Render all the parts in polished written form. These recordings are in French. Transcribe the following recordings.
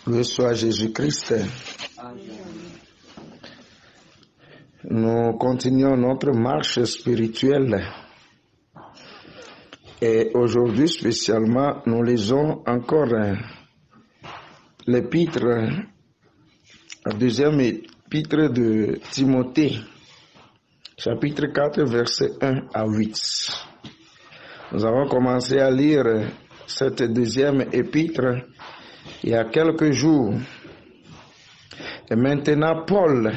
Loué soit Jésus-Christ. Nous continuons notre marche spirituelle. Et aujourd'hui spécialement, nous lisons encore l'épître, la deuxième épître de Timothée, chapitre 4, versets 1 à 8. Nous avons commencé à lire cette deuxième épître il y a quelques jours. Et maintenant, Paul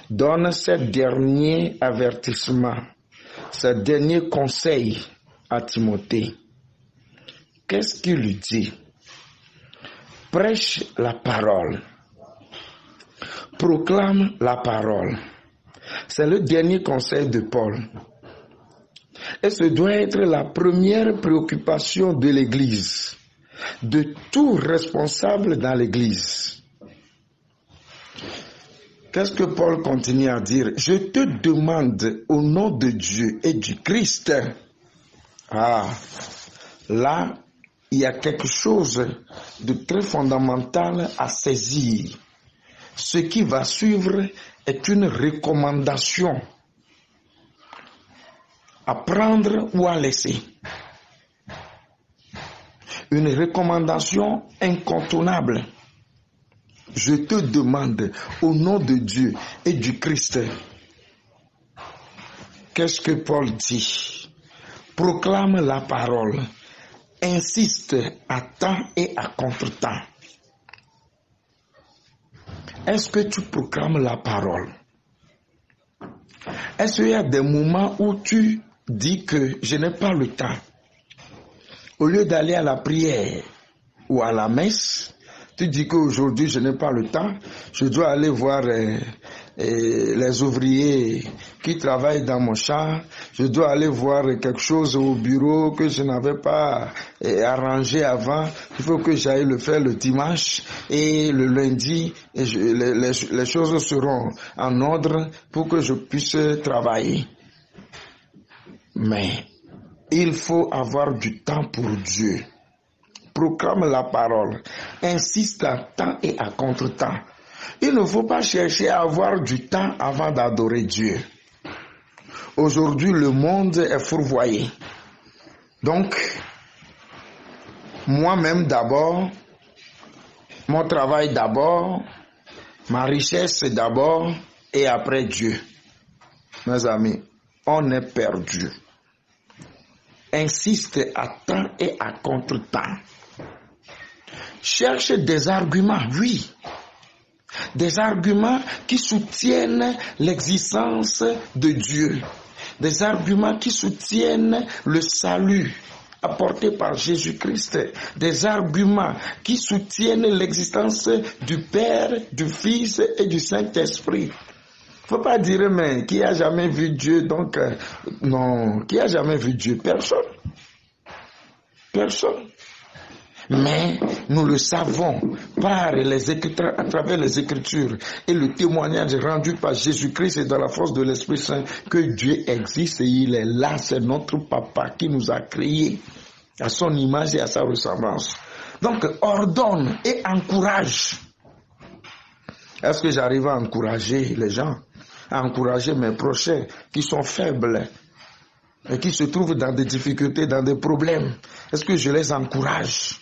donne ce dernier avertissement, ce dernier conseil à Timothée. Qu'est-ce qu'il lui dit? Prêche la parole. Proclame la parole. C'est le dernier conseil de Paul. Et ce doit être la première préoccupation de l'Église, de tout responsable dans l'Église. Qu'est-ce que Paul continue à dire? Je te demande au nom de Dieu et du Christ. Là, il y a quelque chose de très fondamental à saisir. Ce qui va suivre est une recommandation à prendre ou à laisser. Une recommandation incontournable. Je te demande au nom de Dieu et du Christ. Qu'est-ce que Paul dit? Proclame la parole. Insiste à temps et à contre-temps. Est-ce que tu proclames la parole? Est-ce qu'il y a des moments où tu dis que je n'ai pas le temps? Au lieu d'aller à la prière ou à la messe, tu dis qu'aujourd'hui je n'ai pas le temps, je dois aller voir les ouvriers qui travaillent dans mon champ, je dois aller voir quelque chose au bureau que je n'avais pas arrangé avant, il faut que j'aille le faire le dimanche et le lundi, et les choses seront en ordre pour que je puisse travailler. Mais il faut avoir du temps pour Dieu. Proclame la parole. Insiste à temps et à contre-temps. Il ne faut pas chercher à avoir du temps avant d'adorer Dieu. Aujourd'hui, le monde est fourvoyé. Donc, moi-même d'abord, mon travail d'abord, ma richesse d'abord et après Dieu. Mes amis, on est perdu. Insiste à temps et à contre-temps. Cherche des arguments, oui. Des arguments qui soutiennent l'existence de Dieu. Des arguments qui soutiennent le salut apporté par Jésus-Christ. Des arguments qui soutiennent l'existence du Père, du Fils et du Saint-Esprit. Faut pas dire, mais qui a jamais vu Dieu? Donc, non, qui a jamais vu Dieu? Personne. Personne. Mais nous le savons par les Écritures, à travers les Écritures et le témoignage rendu par Jésus-Christ et dans la force de l'Esprit Saint que Dieu existe et il est là. C'est notre Papa qui nous a créés à son image et à sa ressemblance. Donc, ordonne et encourage. Est-ce que j'arrive à encourager les gens? À encourager mes prochains qui sont faibles et qui se trouvent dans des difficultés, dans des problèmes? Est-ce que je les encourage?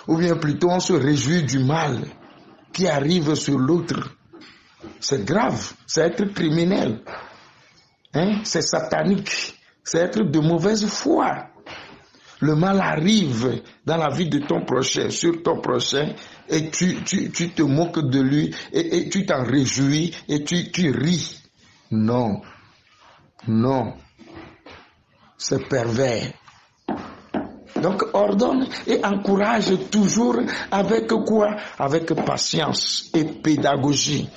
Ou bien plutôt on se réjouit du mal qui arrive sur l'autre? C'est grave, c'est être criminel, c'est satanique, c'est être de mauvaise foi. Le mal arrive dans la vie de ton prochain, sur ton prochain, et tu te moques de lui, et tu t'en réjouis, et tu ris. Non, non, c'est pervers. Donc ordonne et encourage toujours avec quoi? Avec patience et pédagogie.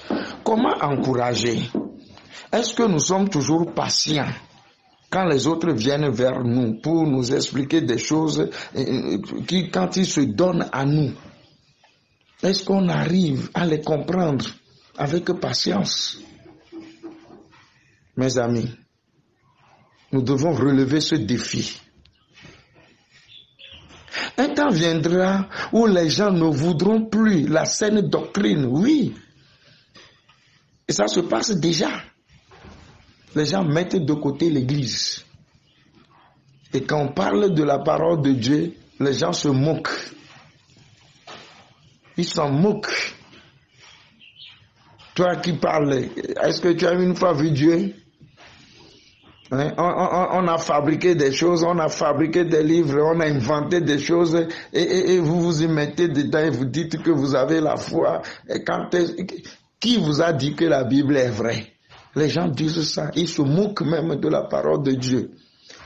Comment encourager? Est-ce que nous sommes toujours patients quand les autres viennent vers nous pour nous expliquer des choses quand ils se donnent à nous? Est-ce qu'on arrive à les comprendre avec patience? Mes amis, nous devons relever ce défi. Un temps viendra où les gens ne voudront plus la saine doctrine, oui. Et ça se passe déjà. Les gens mettent de côté l'Église. Et quand on parle de la parole de Dieu, les gens se moquent. Ils s'en moquent. Toi qui parles, est-ce que tu as une fois vu Dieu? Hein? On a fabriqué des choses, on a fabriqué des livres, on a inventé des choses et vous vous y mettez dedans et vous dites que vous avez la foi. Et qui vous a dit que la Bible est vraie? Les gens disent ça, ils se moquent même de la parole de Dieu.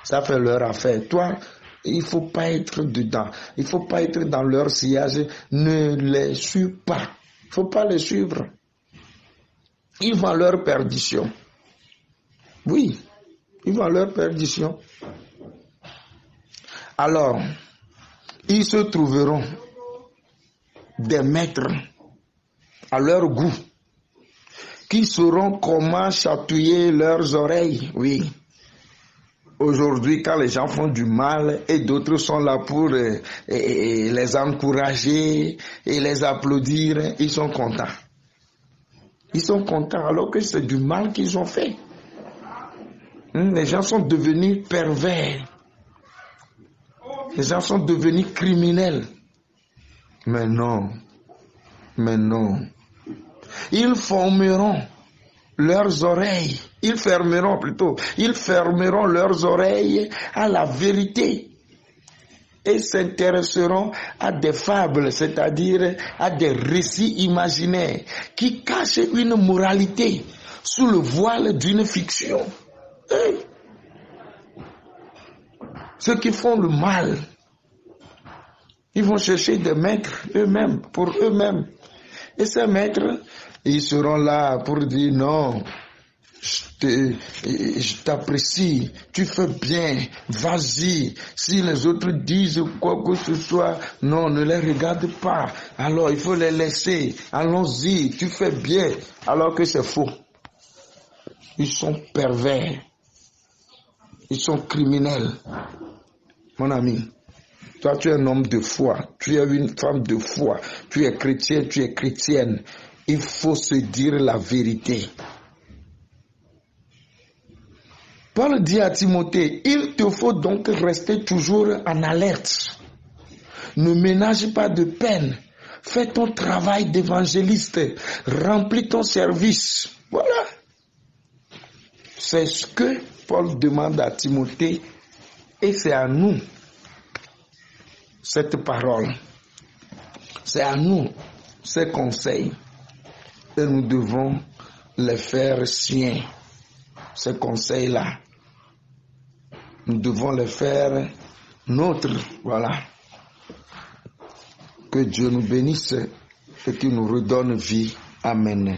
Ça fait leur affaire. Toi, il ne faut pas être dedans. Il ne faut pas être dans leur sillage. Ne les suis pas. Il ne faut pas les suivre. Ils vont à leur perdition. Oui, ils vont à leur perdition. Alors, ils se trouveront des maîtres à leur goût qui sauront comment chatouiller leurs oreilles. Oui. Aujourd'hui, quand les gens font du mal et d'autres sont là pour les encourager et les applaudir, ils sont contents. Ils sont contents alors que c'est du mal qu'ils ont fait. Les gens sont devenus pervers. Les gens sont devenus criminels. Mais non. Ils fermeront leurs oreilles. Ils fermeront leurs oreilles à la vérité et s'intéresseront à des fables, c'est-à-dire à des récits imaginaires qui cachent une moralité sous le voile d'une fiction. Hey. Ceux qui font le mal, ils vont chercher des maîtres eux-mêmes, pour eux-mêmes. Et ces maîtres, ils seront là pour dire non, je t'apprécie, tu fais bien, vas-y. Si les autres disent quoi que ce soit, non, ne les regarde pas. Alors il faut les laisser. Allons-y, tu fais bien. Alors que c'est faux. Ils sont pervers. Ils sont criminels. Mon ami, toi tu es un homme de foi, tu es une femme de foi, tu es chrétien, tu es chrétienne. Il faut se dire la vérité. Paul dit à Timothée, il te faut donc rester toujours en alerte. Ne ménage pas de peine. Fais ton travail d'évangéliste. Remplis ton service. Voilà. C'est ce que Paul demande à Timothée et c'est à nous cette parole. C'est à nous ces conseils. Et nous devons les faire siens. Ces conseils-là. Nous devons les faire nôtres. Voilà. Que Dieu nous bénisse et qu'il nous redonne vie. Amen.